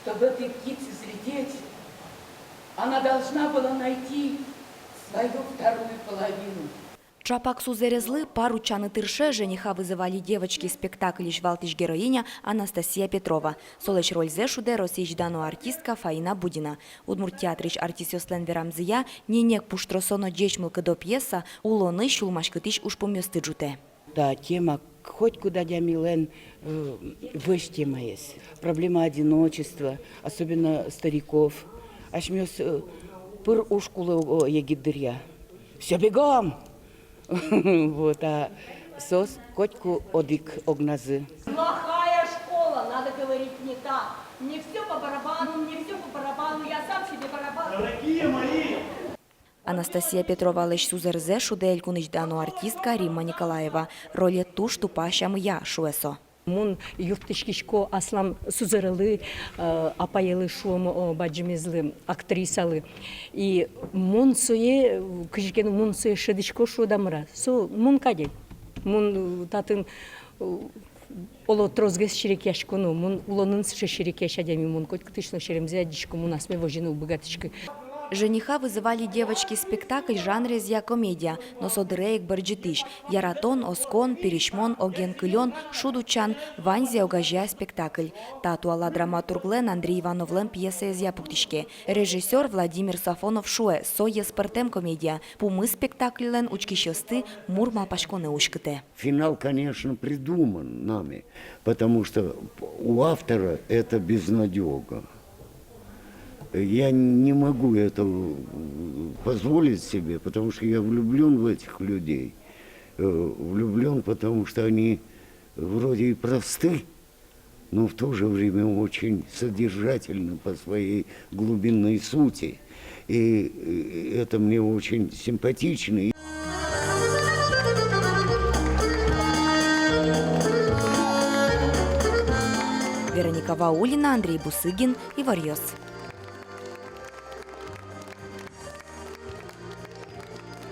Чтобы этой птице взлететь, она должна была найти свою вторую половину. Чапак сузерезлы пару чаны тырше жениха вызывали девочки спектакль «Валтиш героиня» Анастасия Петрова. Солеч роль зешуде росейждану артистка Фаина Будина. Удмуртиатрич артист Йослен Верамзия ненек пуштросоно дечмылка до пьеса улоны шулмашкытич уж помёстыджуте. Да, тема хоть куда дямилен выш тема есть. Проблема одиночества, особенно стариков. Аж мёс пыр ушкулы егидыря. Все бегом! Вот, а сос котку одик огназы. Плохая школа, надо говорить не так. Не все по барабану, не все по барабану, я сам себе барабан. Дорогие мои! Анастасия Петрова лещ сузерзе шуде элькунычдану артистка Римма Николаева. Роли туш тупащам я шуэсо. Мун юртышкишко аслам сузерылы, апаелы шуом баджимезлы актрисалы. И мун суе, кышкен мун суе шедичко шудамра. Со мун каде. Мун татын оло трозгес ширикяшкону, мун улонын ширикяшадями мун коть кытышло шеремзе дичко мун асме вожину богатышкы. Жениха вызывали девочки спектакль жанре зя комедия, но содырейк барджитыш, яратон, оскон, перешмон, оген кылен, шудучан, ванзе огажя спектакль. Татуала драматурглен Андрей Ивановлен пьеса зя пуктишке. Режиссер Владимир Сафонов шуэ, сое спартем комедия. Пумы спектакльлен учкищосты мурма пашконе ушкыте. Финал, конечно, придуман нами, потому что у автора это безнадега. Я не могу этого позволить себе, потому что я влюблен в этих людей. Влюблен, потому что они вроде и просты, но в то же время очень содержательны по своей глубинной сути. И это мне очень симпатично. Вероника Ваулина, Андрей Бусыгин и Варьёс.